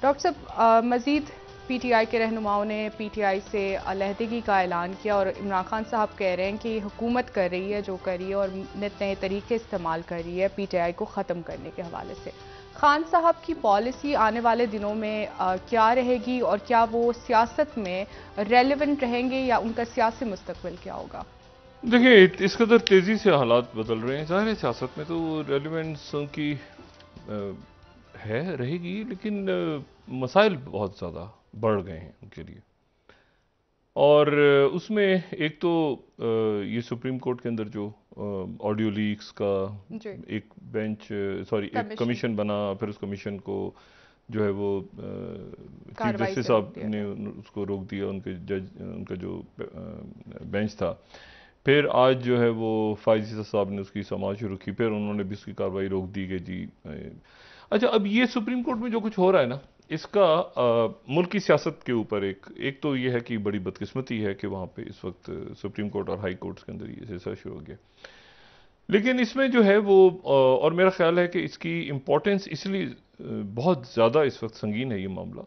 Doctor साहब, मज़ीद PTI के रहनुमाओं ने पीटीआई से अलहदगी का ऐलान किया और इमरान खान साहब कह रहे हैं कि हुकूमत कर रही है जो कर रही है और नित नए तरीके इस्तेमाल कर रही है पीटीआई को ख़त्म करने के हवाले से। खान साहब की पॉलिसी आने वाले दिनों में क्या रहेगी और क्या वो सियासत में रेलेवेंट रहेंगे या उनका सियासी मुस्तकबिल क्या होगा? देखिए, इस कदर तेज़ी से हालात बदल रहे हैं, ज़ाहिर है सियासत में तो रेलिवेंस की है रहेगी, लेकिन मसाइल बहुत ज़्यादा बढ़ गए हैं उनके लिए। और उसमें एक तो ये सुप्रीम कोर्ट के अंदर जो ऑडियो लीक्स का जी। एक एक कमीशन। कमीशन बना, फिर उस कमीशन को जो है वो चीफ कार्रवाई जस्टिस से रोक साहब दिया ने गया। उसको रोक दिया, उनका जो बेंच था। फिर आज जो है वो फायजी साहब ने उसकी समाअत शुरू की, फिर उन्होंने भी उसकी कार्रवाई रोक दी गई जी। अच्छा, अब ये सुप्रीम कोर्ट में जो कुछ हो रहा है ना, इसका मुल्क की सियासत के ऊपर एक तो ये है कि बड़ी बदकिस्मती है कि वहाँ पे इस वक्त सुप्रीम कोर्ट और हाई कोर्ट्स के अंदर ये सिलसिला शुरू हो गया। लेकिन इसमें जो है वो और मेरा ख्याल है कि इसकी इम्पोर्टेंस इसलिए बहुत ज़्यादा इस वक्त संगीन है ये मामला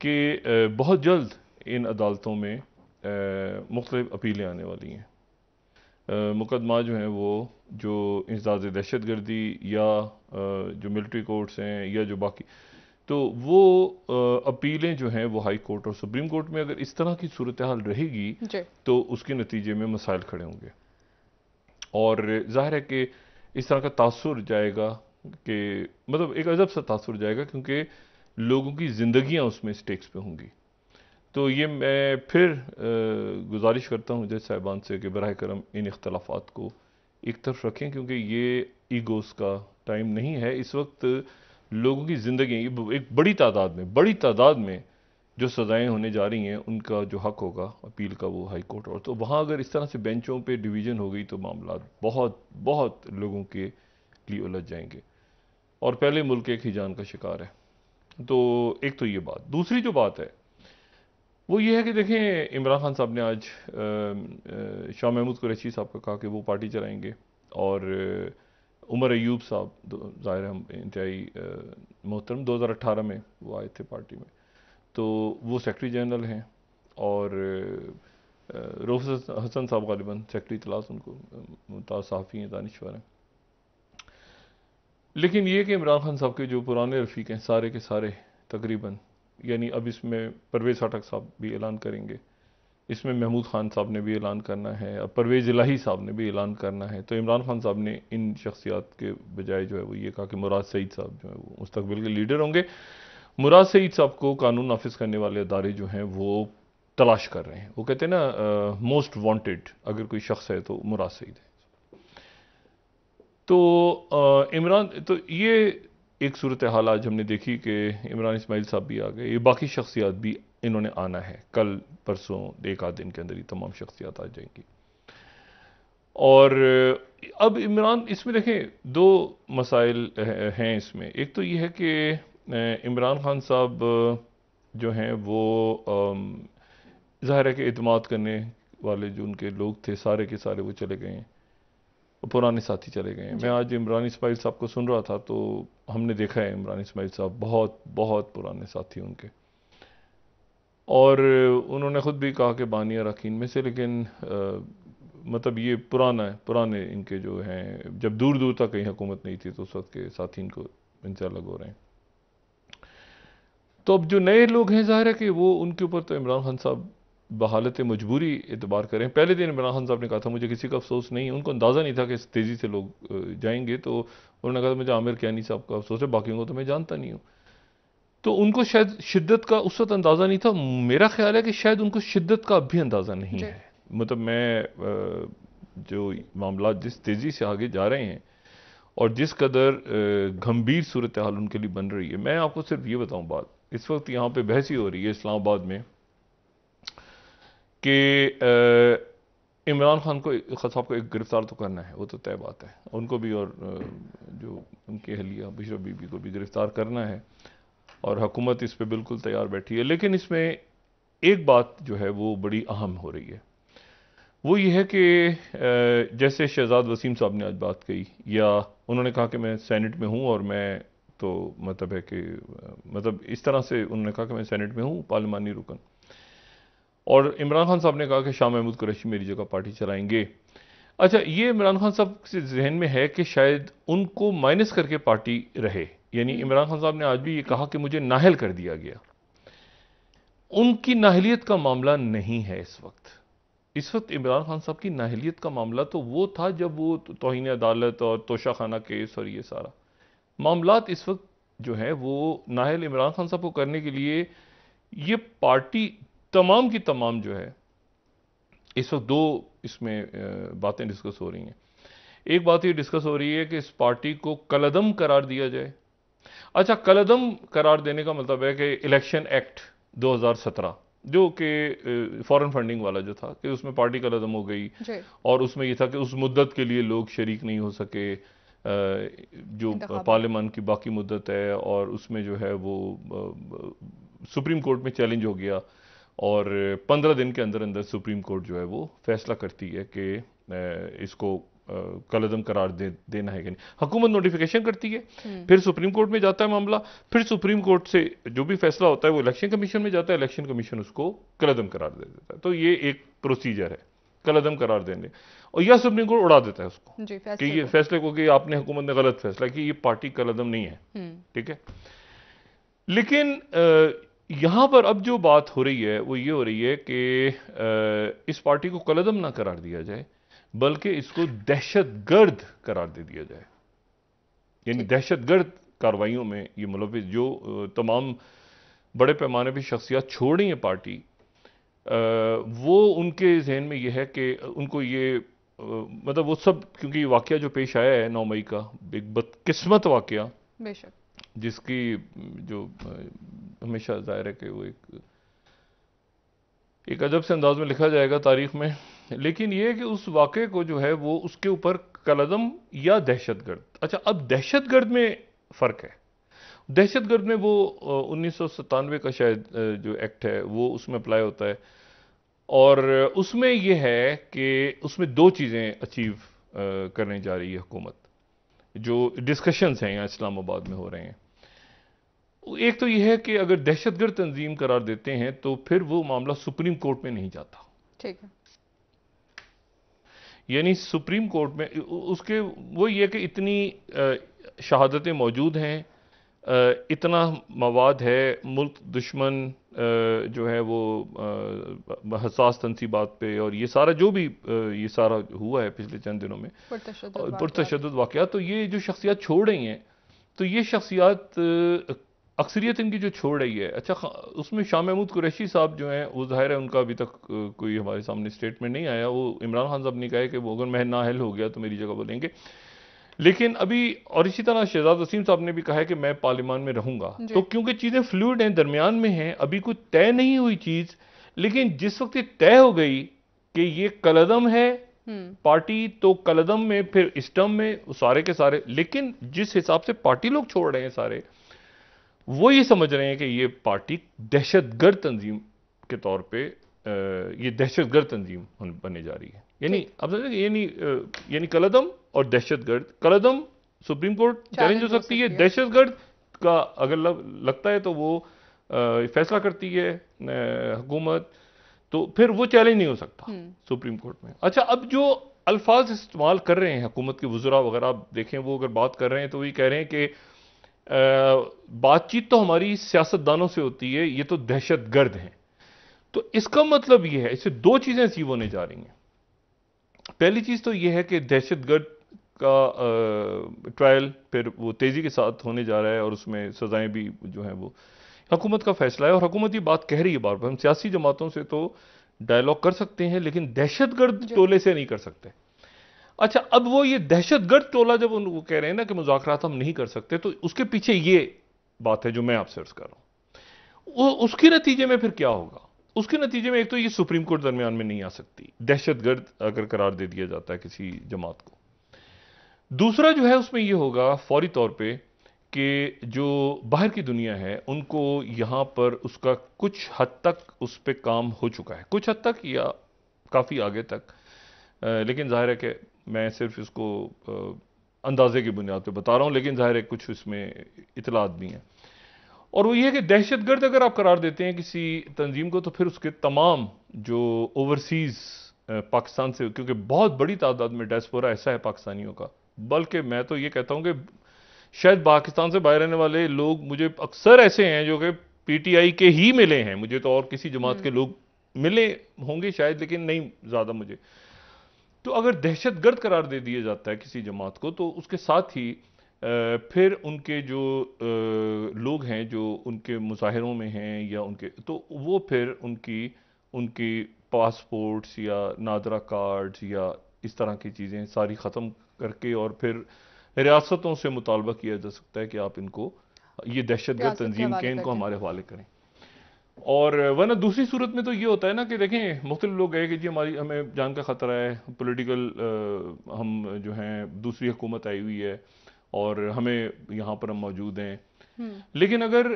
कि बहुत जल्द इन अदालतों में मुख्तलिफ अपीलें आने वाली हैं। मुकदमा जो हैं वो जो इंसदाद दहशत गर्दी या जो मिलिट्री कोर्ट्स हैं या जो बाकी, तो वो अपीलें जो हैं वो हाई कोर्ट और सुप्रीम कोर्ट में अगर इस तरह की सूरत हाल रहेगी जी। तो उसके नतीजे में मसाइल खड़े होंगे। और जाहिर है कि इस तरह का तासुर जाएगा कि मतलब एक अजब सा तासुर जाएगा, क्योंकि लोगों की ज़िंदगियां उसमें स्टेक्स पे होंगी। तो ये मैं फिर गुजारिश करता हूँ जज साहिबान से कि बराह करम इन इख्तलाफात को एक तरफ रखें, क्योंकि ये ईगोस का टाइम नहीं है इस वक्त। लोगों की ज़िंदगी एक बड़ी तादाद में जो सज़ाएं होने जा रही हैं उनका जो हक होगा अपील का वो हाई कोर्ट, और तो वहाँ अगर इस तरह से बेंचों पे डिवीज़न हो गई तो मामला बहुत बहुत लोगों के लिए उलझ जाएंगे और पहले मुल्क एक ही जान का शिकार है। तो एक तो ये बात, दूसरी जो बात है वो ये है कि देखें, इमरान खान साहब ने आज शाह महमूद कुरैशी साहब का कहा कि वो पार्टी चलाएंगे, और उमर अयूब साहब ज़ाहिर हम इंतहाई मोहतरम 2018 में वो आए थे पार्टी में, तो वो सेक्रेटरी जनरल हैं। और रऊफ हसन साहब गालिबन सेक्रेटरी इतलास, उनको मुमताज़ सहाफ़ी हैं, दानिश्वर हैं। लेकिन ये कि इमरान खान साहब के जो पुराने रफ़ीक हैं सारे के सारे तकरीबन, यानी अब इसमें परवेज़ खटक साहब भी ऐलान करेंगे, इसमें महमूद खान साहब ने भी ऐलान करना है, अब परवेज़ इलाही साहब ने भी ऐलान करना है। तो इमरान खान साहब ने इन शख्सियात के बजाय जो है वो ये कहा कि मुराद सईद साहब जो है वो मुस्तकबिल के लीडर होंगे। मुराद सईद साहब को कानून नाफिज करने वाले अदारे जो हैं वो तलाश कर रहे हैं। वो कहते हैं ना, मोस्ट वांटेड अगर कोई शख्स है तो मुराद सईद है। तो इमरान, तो ये एक सूरत हाल आज हमने देखी कि इमरान इस्माइल साहब भी आ गए, ये बाकी शख्सियात भी इन्होंने आना है, कल परसों एक आध दिन के अंदर ये तमाम शख्सियात आ जाएंगी। और अब इमरान, इसमें देखें दो मसाइल हैं इसमें। एक तो ये है कि इमरान खान साहब जो हैं वो ज़ाहिर है कि एतमाद करने वाले जो उनके लोग थे सारे के सारे वो चले गए हैं, वो पुराने साथी चले गए हैं। मैं जी। आज इमरान इस्माइल साहब को सुन रहा था तो हमने देखा है इमरान इस्माइल साहब बहुत बहुत पुराने साथी उनके, और उन्होंने ख़ुद भी कहा कि बानी अरकान में से, लेकिन मतलब ये पुराने इनके जो हैं, जब दूर दूर तक कहीं हुकूमत नहीं थी तो उस वक्त के साथी इनको इनसे अलग हो रहे हैं। तो अब जो नए लोग हैं ज़ाहिर है कि वो उनके ऊपर तो इमरान खान साहब बहालत मजबूरी एतबार करें। पहले दिन इमरान खान साहब ने कहा था मुझे किसी का अफसोस नहीं, उनको अंदाज़ा नहीं था कि इस तेज़ी से लोग जाएंगे, तो उन्होंने कहा मुझे आमिर कियानी साहब का अफसोस है, बाकियों को तो मैं जानता नहीं हूँ। तो उनको शायद शिद्दत का उस वक्त अंदाज़ा नहीं था। मेरा ख्याल है कि शायद उनको शिद्दत का भी अंदाज़ा नहीं जी। है। मतलब मैं जो मामला जिस तेज़ी से आगे जा रहे हैं और जिस कदर गंभीर सूरत हाल उनके लिए बन रही है, मैं आपको सिर्फ ये बताऊं बात, इस वक्त यहाँ पे बहस ही हो रही है इस्लामाबाद में कि इमरान खान को साहब को एक गिरफ्तार तो करना है, वो तो तय बात है, उनको भी और जो उनकी अहलिया बुशरा बीबी को भी गिरफ्तार करना है, और हुकूमत इस पर बिल्कुल तैयार बैठी है। लेकिन इसमें एक बात जो है वो बड़ी अहम हो रही है, वो ये है कि जैसे शहजाद वसीम साहब ने आज बात कही, या उन्होंने कहा कि मैं सेनेट में हूँ और मैं तो मतलब है कि मतलब इस तरह से उन्होंने कहा कि मैं सेनेट में हूँ, पार्लिमानी रुकन। और इमरान खान साहब ने कहा कि शाह महमूद कुरैशी मेरी जगह पार्टी चलाएंगे। अच्छा, ये इमरान खान साहब के जहन में है कि शायद उनको माइनस करके पार्टी रहे, यानी इमरान खान साहब ने आज भी ये कहा कि मुझे नाहल कर दिया गया। उनकी नाहलियत का मामला नहीं है इस वक्त। इस वक्त इमरान खान साहब की नाहलियत का मामला तो वो था जब वो तौहीन अदालत और तोशाखाना केस और ये सारा मामलात इस वक्त जो है वो नाहल इमरान खान साहब को करने के लिए ये पार्टी तमाम की तमाम जो है इस वक्त दो इसमें बातें डिस्कस हो रही हैं। एक बात ये डिस्कस हो रही है कि इस पार्टी को कलअदम करार दिया जाए। अच्छा, कलअदम करार देने का मतलब है कि इलेक्शन एक्ट 2017 जो कि फॉरेन फंडिंग वाला जो था कि उसमें पार्टी कलअदम हो गई और उसमें ये था कि उस मुद्दत के लिए लोग शरीक नहीं हो सके जो पार्लियामान की बाकी मुद्दत है, और उसमें जो है वो सुप्रीम कोर्ट में चैलेंज हो गया और 15 दिन के अंदर अंदर सुप्रीम कोर्ट जो है वो फैसला करती है कि इसको कलअदम करार देना है कि नहीं। हुकूमत नोटिफिकेशन करती है, फिर सुप्रीम कोर्ट में जाता है मामला, फिर सुप्रीम कोर्ट से जो भी फैसला होता है वो इलेक्शन कमीशन में जाता है, इलेक्शन कमीशन उसको कलअदम करार दे देता है। तो ये एक प्रोसीजर है कलअदम करार देने, और यह सुप्रीम कोर्ट उड़ा देता है उसको कि ये फैसले को कि आपने हुकूमत ने गलत फैसला कि ये पार्टी कलअदम नहीं है। ठीक है, लेकिन यहां पर अब जो बात हो रही है वो ये हो रही है कि इस पार्टी को कलअदम ना करार दिया जाए बल्कि इसको दहशतगर्द करार दे दिया जाए, यानी दहशतगर्द कार्रवाइयों में ये मुलविस जो तमाम बड़े पैमाने पर शख्सियत छोड़ रही है पार्टी, वो उनके जहन में ये है कि उनको ये मतलब वो सब, क्योंकि वाकया जो पेश आया है 9 मई का एक बदकिस्मत वाकया बेशक, जिसकी जो हमेशा जाहिर है कि वो एक अजब से अंदाज में लिखा जाएगा तारीख में, लेकिन ये है कि उस वाक़े को जो है वो उसके ऊपर कलअदम या दहशतगर्द। अच्छा, अब दहशतगर्द में फ़र्क है। दहशतगर्द में वो 1997 का शायद जो एक्ट है वो उसमें अप्लाई होता है, और उसमें ये है कि उसमें 2 चीज़ें अचीव करने जा रही है हुकूमत, जो डिस्कशंस हैं यहाँ इस्लामाबाद में हो रहे हैं। एक तो यह है कि अगर दहशतगर्द तंजीम करार देते हैं तो फिर वो मामला सुप्रीम कोर्ट में नहीं जाता। ठीक है, यानी सुप्रीम कोर्ट में उसके वो ये कि इतनी शहादतें मौजूद हैं, इतना मवाद है, मुल्क दुश्मन जो है वो हसास तनसीबात पे, और ये सारा जो भी ये सारा हुआ है पिछले चंद दिनों में पुरतशद्दुद वाक़यात, तो ये जो शख्सियत छोड़ रही हैं, तो ये शख्सियत अक्सरियत इनकी जो छोड़ रही है। अच्छा, उसमें शाह महमूद कुरैशी साहब जो हैं वो ज़ाहिर है उनका अभी तक कोई हमारे सामने स्टेटमेंट नहीं आया। वो इमरान खान साहब ने कहा है कि वो अगर मैं नाअहल हो गया तो मेरी जगह बोलेंगे, लेकिन अभी और इसी तरह शहजाद वसीम साहब ने भी कहा है कि मैं पार्लियामान में रहूंगा। तो क्योंकि चीज़ें फ्लूइड हैं, दरमियान में हैं, अभी कुछ तय नहीं हुई चीज़, लेकिन जिस वक्त ये तय हो गई कि ये कलअदम है पार्टी, तो कलअदम में फिर इस टर्म में सारे के सारे, लेकिन जिस हिसाब से पार्टी लोग छोड़ रहे हैं सारे, वो ये समझ रहे हैं कि ये पार्टी दहशतगर्द तंजीम के तौर पे ये दहशतगर्द तंजीम बनने जा रही है। यानी अब समझे, यानी कलअदम और दहशतगर्द। कलअदम सुप्रीम कोर्ट चैलेंज हो सकती है, दहशतगर्द का अगर लगता है तो वो फैसला करती है हुकूमत, तो फिर वो चैलेंज नहीं हो सकता सुप्रीम कोर्ट में। अच्छा, अब जो अल्फाज इस्तेमाल कर रहे हैं हुकूमत के वज़रा वगैरह, आप देखें वो अगर बात कर रहे हैं तो वही कह रहे हैं कि बातचीत तो हमारी सियासतदानों से होती है, ये तो दहशतगर्द हैं। तो इसका मतलब ये है, इससे 2 चीजें अचीव होने जा रही हैं। पहली चीज तो ये है कि दहशतगर्द का ट्रायल फिर वो तेजी के साथ होने जा रहा है, और उसमें सजाएं भी जो है वो हुकूमत का फैसला है, और हुकूमत ये बात कह रही है बार बार, हम सियासी जमातों से तो डायलॉग कर सकते हैं लेकिन दहशतगर्द टोले से नहीं कर सकते। अच्छा, अब वो ये दहशतगर्द टोला जब वो कह रहे हैं ना कि मुज़ाकरात हम नहीं कर सकते, तो उसके पीछे ये बात है जो मैं आपसे अर्ज कर रहा हूं। उसके नतीजे में फिर क्या होगा? उसके नतीजे में एक तो ये सुप्रीम कोर्ट दरमियान में नहीं आ सकती दहशतगर्द अगर करार दे दिया जाता है किसी जमात को। दूसरा जो है उसमें ये होगा फौरी तौर पे कि जो बाहर की दुनिया है उनको यहां पर उसका कुछ हद तक उस पर काम हो चुका है, कुछ हद तक या काफी आगे तक, लेकिन जाहिर है कि मैं सिर्फ इसको अंदाजे की बुनियाद पे बता रहा हूँ, लेकिन जाहिर है कुछ इसमें इतलात भी हैं। और वो ये है कि दहशतगर्द अगर आप करार देते हैं किसी तंजीम को, तो फिर उसके तमाम जो ओवरसीज पाकिस्तान से, क्योंकि बहुत बड़ी तादाद में डायस्पोरा ऐसा है पाकिस्तानियों का, बल्कि मैं तो ये कहता हूँ कि शायद पाकिस्तान से बाहर रहने वाले लोग मुझे अक्सर ऐसे हैं जो कि पीटीआई के ही मिले हैं मुझे, तो और किसी जमात के लोग मिले होंगे शायद, लेकिन नहीं ज़्यादा मुझे। तो अगर दहशतगर्द करार दे दिया जाता है किसी जमात को, तो उसके साथ ही फिर उनके जो लोग हैं जो उनके मुजाहिरों में हैं या उनके, तो वो फिर उनकी उनकी पासपोर्ट्स या नादरा कार्ड्स या इस तरह की चीज़ें सारी ख़त्म करके, और फिर रियासतों से मुतालबा किया जा सकता है कि आप इनको, ये दहशतगर्द तंजीम के इनको हमारे हवाले करें। और वरना दूसरी सूरत में तो ये होता है ना कि देखें, मुख्तलिफ लोग गए कि जी हमें जान का ख़तरा है, पॉलिटिकल हम जो हैं दूसरी हुकूमत आई हुई है और हमें यहाँ पर हम मौजूद हैं। लेकिन अगर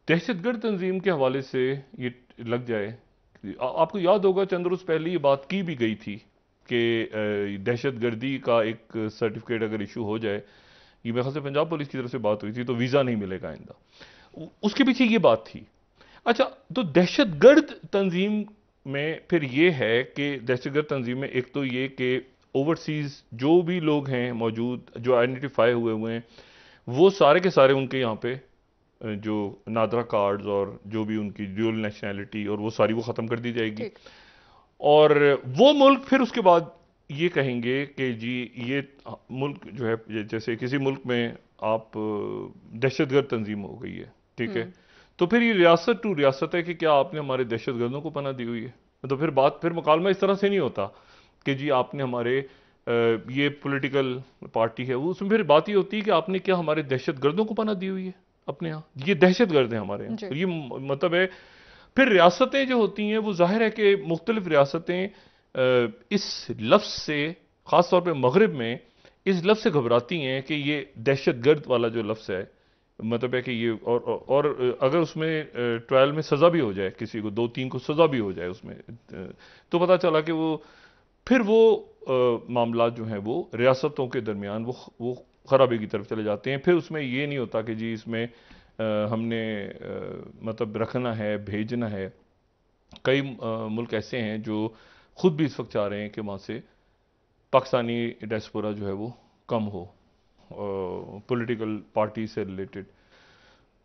दहशतगर्द तंजीम के हवाले से ये लग जाए, आपको याद होगा चंद रोज़ पहले ये बात की भी गई थी कि दहशतगर्दी का एक सर्टिफिकेट अगर इशू हो जाए, ये मेरे ख्याल से पंजाब पुलिस की तरफ से बात हुई थी, तो वीज़ा नहीं मिलेगा आइंदा। उसके पीछे ये बात थी। अच्छा, तो दहशतगर्द तंजीम में फिर ये है कि दहशतगर्द तंजीम में एक तो ये कि ओवरसीज जो भी लोग हैं मौजूद, जो आइडेंटिफाई हुए हैं, वो सारे के सारे उनके यहाँ पे जो नादरा कार्ड्स और जो भी उनकी ड्यूल नेशनैलिटी और वो सारी वो ख़त्म कर दी जाएगी। और वो मुल्क फिर उसके बाद ये कहेंगे कि जी ये मुल्क जो है, जैसे किसी मुल्क में आप दहशतगर्द तंजीम हो गई है, ठीक है, तो फिर ये रियासत टू रियासत है कि क्या आपने हमारे दहशतगर्दों को पनाह दी हुई है। तो फिर बात, फिर मुकालमा इस तरह से नहीं होता कि जी आपने हमारे ये पॉलिटिकल पार्टी है, वो उसमें फिर बात ये होती है कि आपने क्या हमारे दहशतगर्दों को पनाह दी हुई है अपने यहाँ, ये दहशतगर्द हैं हमारे यहाँ। तो ये मतलब है, फिर रियासतें जो होती हैं वो जाहिर है कि मुख्तलिफ रियासतें इस लफ्ज़ से, ख़ास तौर पर मगरिब में इस लफ्ज़ से घबराती हैं कि ये दहशतगर्द वाला जो लफ्ज़ है, मतलब है कि ये, और अगर उसमें ट्रायल में सज़ा भी हो जाए किसी को, 2-3 को सज़ा भी हो जाए उसमें, तो पता चला कि वो फिर वो मामला जो हैं वो रियासतों के दरमियान वो खराबी की तरफ चले जाते हैं। फिर उसमें ये नहीं होता कि जी इसमें हमने मतलब रखना है, भेजना है। कई मुल्क ऐसे हैं जो खुद भी इस वक्त चाह रहे हैं कि वहाँ से पाकिस्तानी डायस्पोरा जो है वो कम हो, पॉलिटिकल पार्टी से रिलेटेड।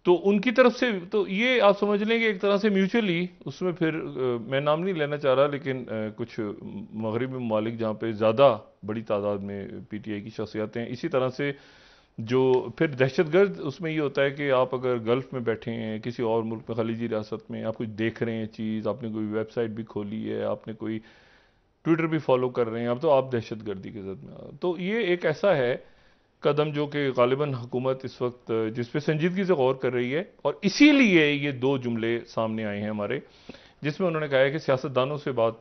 तो उनकी तरफ से तो ये आप समझ लें कि एक तरह से म्यूचुअली उसमें फिर मैं नाम नहीं लेना चाह रहा, लेकिन कुछ मगरबी ममालिक जहाँ पे ज़्यादा बड़ी तादाद में पीटीआई की शख्सियतें हैं, इसी तरह से जो फिर दहशतगर्द उसमें ये होता है कि आप अगर गल्फ़ में बैठे हैं, किसी और मुल्क में, खलीजी रियासत में, आप कुछ देख रहे हैं चीज़, आपने कोई वेबसाइट भी खोली है, आपने कोई ट्विटर भी फॉलो कर रहे हैं आप, तो आप दहशतगर्दी के जद में। तो ये एक ऐसा है कदम जो कि गालिबन हुकूमत इस वक्त जिस पे संजीदगी से गौर कर रही है, और इसीलिए ये 2 जुमले सामने आए हैं हमारे, जिसमें उन्होंने कहा है कि सियासतदानों से बात,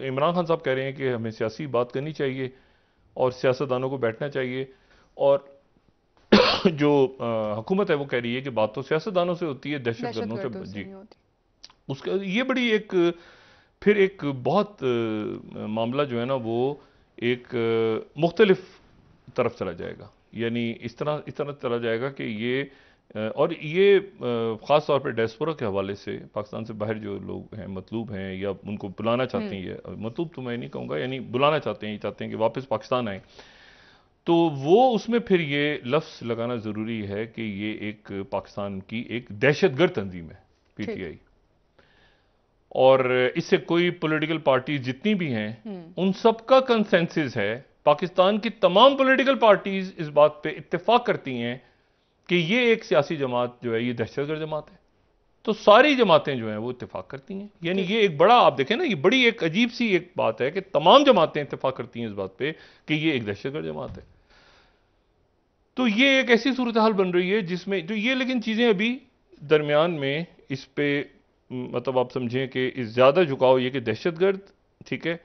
इमरान खान साहब कह रहे हैं कि हमें सियासी बात करनी चाहिए और सियासतदानों को बैठना चाहिए, और जो हुकूमत है वो कह रही है कि बात तो सियासतदानों से होती है, दहशतगर्दों से जी। उसका ये बड़ी एक फिर एक बहुत मामला जो है ना वो एक मुख्तलिफ तरफ चला जाएगा, यानी इस तरह चला जाएगा कि ये और ये ख़ास तौर पे डायस्पोरा के हवाले से पाकिस्तान से बाहर जो लोग हैं, मतलूब हैं या उनको बुलाना चाहते हैं, ये मतलूब तो मैं नहीं कहूँगा, यानी बुलाना चाहते हैं, ये चाहते हैं कि वापस पाकिस्तान आए, तो वो उसमें फिर ये लफ्ज़ लगाना ज़रूरी है कि ये एक पाकिस्तान की एक दहशतगर्द तंजीम है पीटीआई, और इससे कोई पॉलिटिकल पार्टी जितनी भी हैं उन सबका कंसेंसस है, पाकिस्तान की तमाम पॉलिटिकल पार्टीज इस बात पे इत्तेफाक करती हैं कि ये एक सियासी जमात जो है ये दहशतगर्द जमात है। तो सारी जमातें जो हैं वो इत्तेफाक करती हैं, यानी ये एक बड़ा, आप देखें ना, ये बड़ी एक अजीब सी एक बात है कि तमाम जमातें इत्तेफाक करती हैं इस बात पे कि ये एक दहशतगर्द जमात है। तो ये एक ऐसी सूरत हाल बन रही है जिसमें जो ये, लेकिन चीज़ें अभी दरमियान में इस पे मतलब आप समझें कि इस ज़्यादा झुकाव ये कि दहशतगर्द, ठीक है,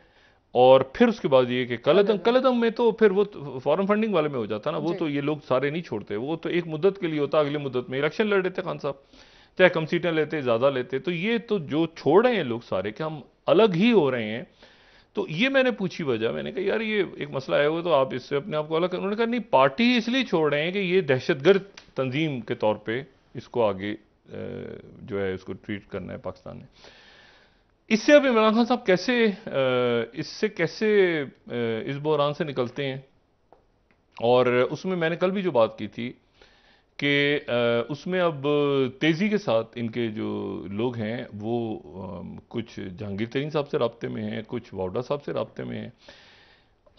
और फिर उसके बाद ये कि कलदम में तो फिर वो फॉरेन फंडिंग वाले में हो जाता ना, वो तो ये लोग सारे नहीं छोड़ते, वो तो एक मुद्दत के लिए होता, अगली मुद्दत में इलेक्शन लड़ रहे थे खान साहब, चाहे कम सीटें लेते ज़्यादा लेते, तो ये तो जो छोड़ रहे हैं लोग सारे कि हम अलग ही हो रहे हैं, तो ये मैंने पूछी वजह, मैंने कहा यार ये एक मसला है वो, तो आप इससे अपने आप को अलग कर। उन्होंने कहा नहीं, पार्टी इसलिए छोड़ रहे हैं कि ये दहशतगर्द तंजीम के तौर पे इसको आगे जो है उसको ट्रीट करना है पाकिस्तान ने। इससे अब इमरान खान साहब कैसे इससे कैसे इस बहरान से निकलते हैं? और उसमें मैंने कल भी जो बात की थी कि उसमें अब तेज़ी के साथ इनके जो लोग हैं वो कुछ जहांगीर तरीन साहब से राब्ते में हैं, कुछ वाउडा साहब से राब्ते में हैं।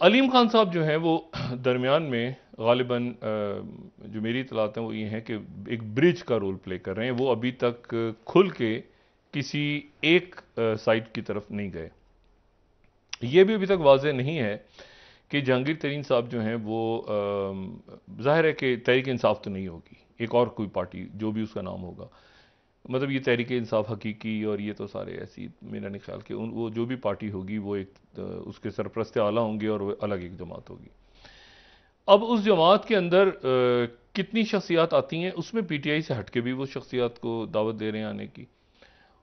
अलीम खान साहब जो हैं वो दरमियान में गालिबन जो मेरी इतलात हैं वो ये हैं कि एक ब्रिज का रोल प्ले कर रहे हैं। वो अभी तक खुल के किसी एक साइड की तरफ नहीं गए। ये भी अभी तक वाज़ेह नहीं है कि जहांगीर तरीन साहब जो हैं वो ज़ाहिर है कि तहरीक इंसाफ तो नहीं होगी, एक और कोई पार्टी जो भी उसका नाम होगा, मतलब ये तहरीक इंसाफ हकीकी और ये तो सारे ऐसी, मेरा नहीं ख्याल कि वो जो भी पार्टी होगी वो एक उसके सरपरस्त आला होंगे और वो अलग एक जमात होगी। अब उस जमात के अंदर कितनी शख्सियात आती हैं, उसमें पीटीआई से हटके भी वो शख्सियात को दावत दे रहे हैं आने की।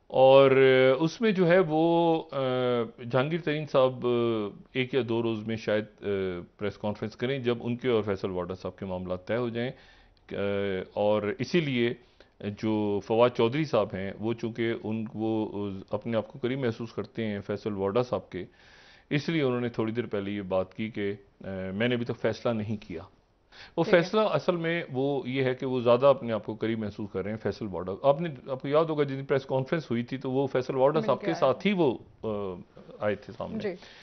और उसमें जो है वो जहांगीर तरीन साहब एक या दो रोज़ में शायद प्रेस कॉन्फ्रेंस करें जब उनके और फैसल वाडा साहब के मामला तय हो जाएं। और इसीलिए जो फवाद चौधरी साहब हैं वो चूँकि वो अपने आप को करीब महसूस करते हैं फैसल वाडा साहब के, इसलिए उन्होंने थोड़ी देर पहले ये बात की कि मैंने अभी तक फैसला नहीं किया। वो फैसला असल में वो ये है कि वो ज़्यादा अपने आप को करीब महसूस कर रहे हैं फैसल वाडा। आपको याद होगा जिस प्रेस कॉन्फ्रेंस हुई थी तो वो फैसल वाडा साहब के साथ ही वो आए थे सामने।